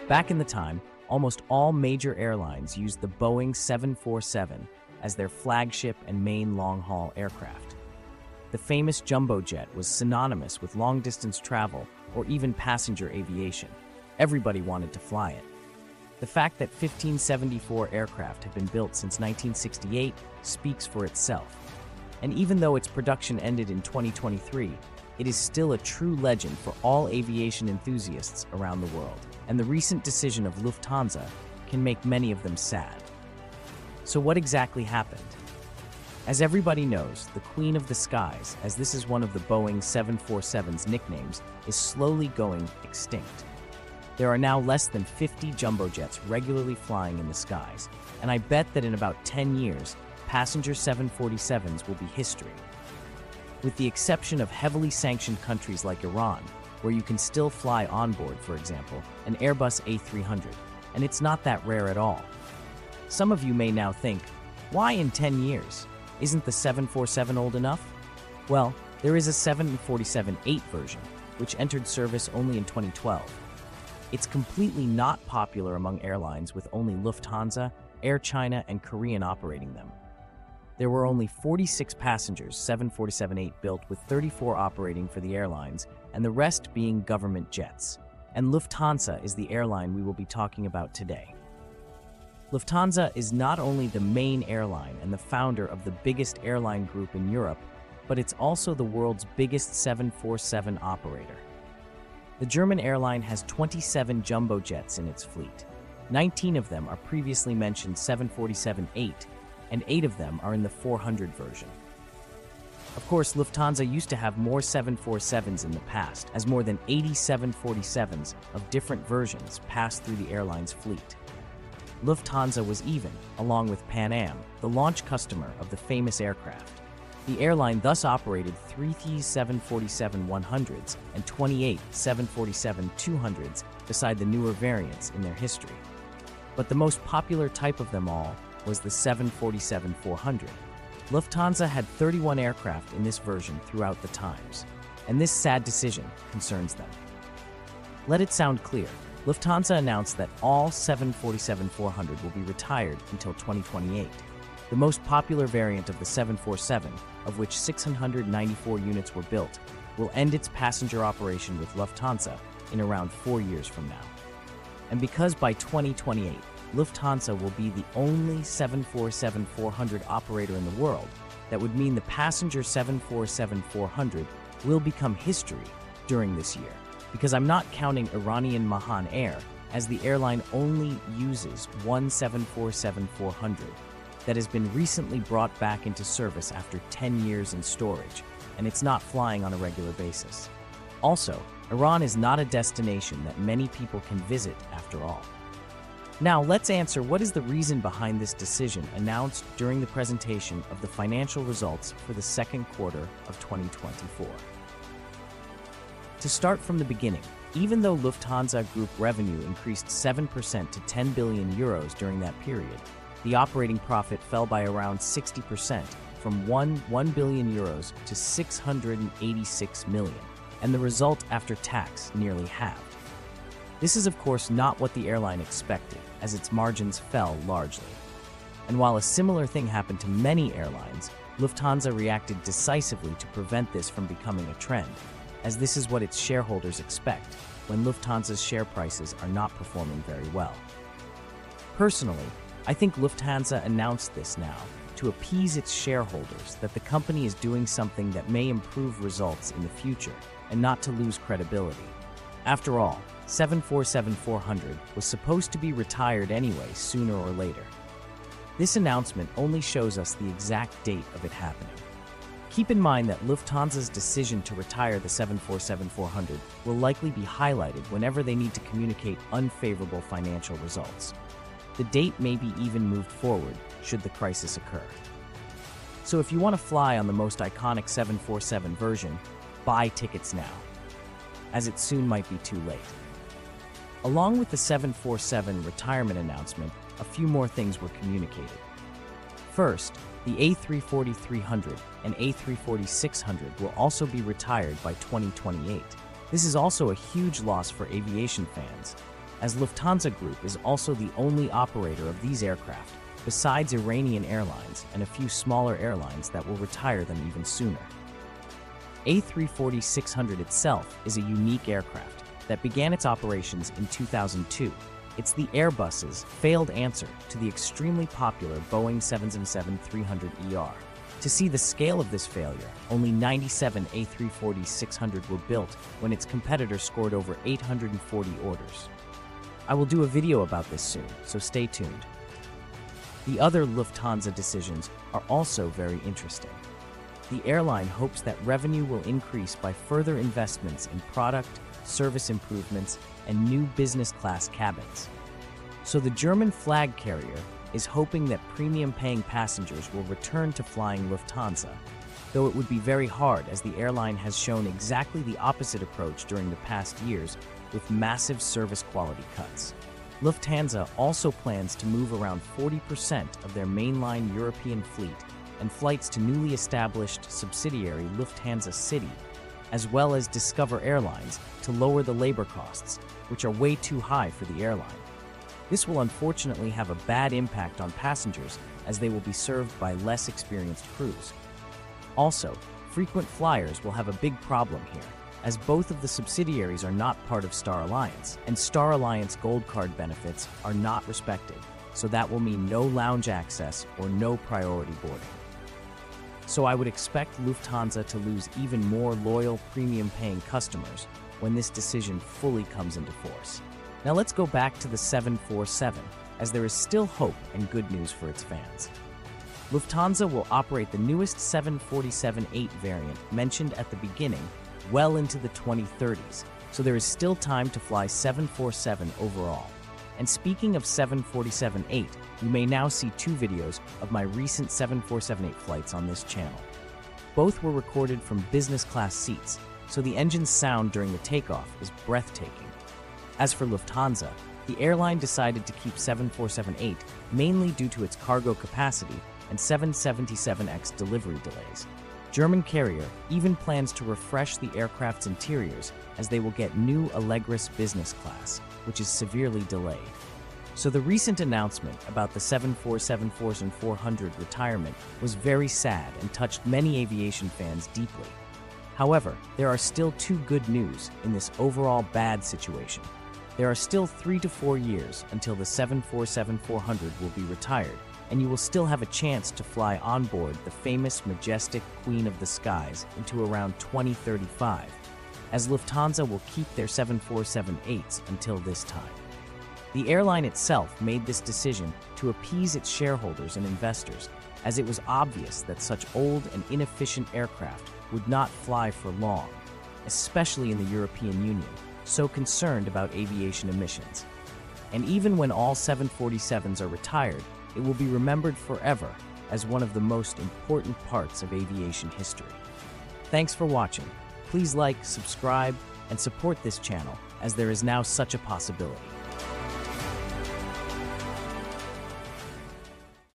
Back in the time, almost all major airlines used the Boeing 747 as their flagship and main long-haul aircraft. The famous jumbo jet was synonymous with long-distance travel or even passenger aviation. Everybody wanted to fly it. The fact that 1574 aircraft have been built since 1968 speaks for itself. And even though its production ended in 2023, it is still a true legend for all aviation enthusiasts around the world. And the recent decision of Lufthansa can make many of them sad. So what exactly happened? As everybody knows, the Queen of the Skies, as this is one of the Boeing 747's nicknames, is slowly going extinct. There are now less than 50 jumbo jets regularly flying in the skies, and I bet that in about 10 years, passenger 747s will be history. With the exception of heavily sanctioned countries like Iran, where you can still fly on board, for example, an Airbus A300, and it's not that rare at all. Some of you may now think, why in 10 years? Isn't the 747 old enough? Well, there is a 747-8 version, which entered service only in 2012. It's completely not popular among airlines, with only Lufthansa, Air China, and Korean operating them. There were only 46 passengers 747-8 built, with 34 operating for the airlines, and the rest being government jets. And Lufthansa is the airline we will be talking about today. Lufthansa is not only the main airline and the founder of the biggest airline group in Europe, but it's also the world's biggest 747 operator. The German airline has 27 jumbo jets in its fleet. 19 of them are previously mentioned 747-8, and 8 of them are in the 400 version. Of course, Lufthansa used to have more 747s in the past, as more than 80 747s of different versions passed through the airline's fleet. Lufthansa was even, along with Pan Am, the launch customer of the famous aircraft. The airline thus operated 3 747-100s and 28 747-200s beside the newer variants in their history. But the most popular type of them all was the 747-400. Lufthansa had 31 aircraft in this version throughout the times, and this sad decision concerns them. Let it sound clear. Lufthansa announced that all 747-400 will be retired until 2028. The most popular variant of the 747, of which 694 units were built, will end its passenger operation with Lufthansa in around 4 years from now. And because by 2028, Lufthansa will be the only 747-400 operator in the world, that would mean the passenger 747-400 will become history during this year. Because I'm not counting Iranian Mahan Air, as the airline only uses one 747-400 that has been recently brought back into service after 10 years in storage, and it's not flying on a regular basis. Also, Iran is not a destination that many people can visit after all. Now let's answer what is the reason behind this decision announced during the presentation of the financial results for the second quarter of 2024. To start from the beginning, even though Lufthansa Group revenue increased 7% to 10 billion euros during that period, the operating profit fell by around 60% from 1 billion euros to 686 million, and the result after tax nearly halved. This is of course not what the airline expected, as its margins fell largely. And while a similar thing happened to many airlines, Lufthansa reacted decisively to prevent this from becoming a trend, as this is what its shareholders expect when Lufthansa's share prices are not performing very well. Personally, I think Lufthansa announced this now to appease its shareholders that the company is doing something that may improve results in the future and not to lose credibility. After all, 747-400 was supposed to be retired anyway sooner or later. This announcement only shows us the exact date of it happening. Keep in mind that Lufthansa's decision to retire the 747-400 will likely be highlighted whenever they need to communicate unfavorable financial results. The date may be even moved forward should the crisis occur. So if you want to fly on the most iconic 747 version, buy tickets now, as it soon might be too late. Along with the 747 retirement announcement, a few more things were communicated. First, the A340-300 and A340-600 will also be retired by 2028. This is also a huge loss for aviation fans, as Lufthansa Group is also the only operator of these aircraft, besides Iranian Airlines and a few smaller airlines that will retire them even sooner. A340-600 itself is a unique aircraft that began its operations in 2002. It's the Airbus's failed answer to the extremely popular Boeing 777-300ER. To see the scale of this failure, only 97 A340-600 were built when its competitor scored over 840 orders. I will do a video about this soon, so stay tuned. The other Lufthansa decisions are also very interesting. The airline hopes that revenue will increase by further investments in product, service improvements, and new business-class cabins. So the German flag carrier is hoping that premium-paying passengers will return to flying Lufthansa, though it would be very hard as the airline has shown exactly the opposite approach during the past years with massive service quality cuts. Lufthansa also plans to move around 40% of their mainline European fleet and flights to newly established subsidiary Lufthansa City, as well as Discover Airlines to lower the labor costs, which are way too high for the airline. This will unfortunately have a bad impact on passengers as they will be served by less experienced crews. Also, frequent flyers will have a big problem here, as both of the subsidiaries are not part of Star Alliance, and Star Alliance Gold Card benefits are not respected, so that will mean no lounge access or no priority boarding. So I would expect Lufthansa to lose even more loyal premium-paying customers when this decision fully comes into force. Now let's go back to the 747, as there is still hope and good news for its fans. Lufthansa will operate the newest 747-8 variant mentioned at the beginning well into the 2030s, so there is still time to fly 747 overall. And speaking of 747-8, you may now see 2 videos of my recent 747-8 flights on this channel. Both were recorded from business class seats, so the engine's sound during the takeoff is breathtaking. As for Lufthansa, the airline decided to keep 747-8 mainly due to its cargo capacity and 777X delivery delays. German carrier even plans to refresh the aircraft's interiors as they will get new Allegris business class, which is severely delayed. So the recent announcement about the 747-400 retirement was very sad and touched many aviation fans deeply. However, there are still 2 good news in this overall bad situation. There are still 3 to 4 years until the 747-400 will be retired, and you will still have a chance to fly on board the famous majestic Queen of the Skies into around 2035, as Lufthansa will keep their 747-8s until this time. The airline itself made this decision to appease its shareholders and investors, as it was obvious that such old and inefficient aircraft would not fly for long, especially in the European Union, so concerned about aviation emissions. And even when all 747s are retired, it will be remembered forever as one of the most important parts of aviation history. Thanks for watching. Please like, subscribe, and support this channel, as there is now such a possibility.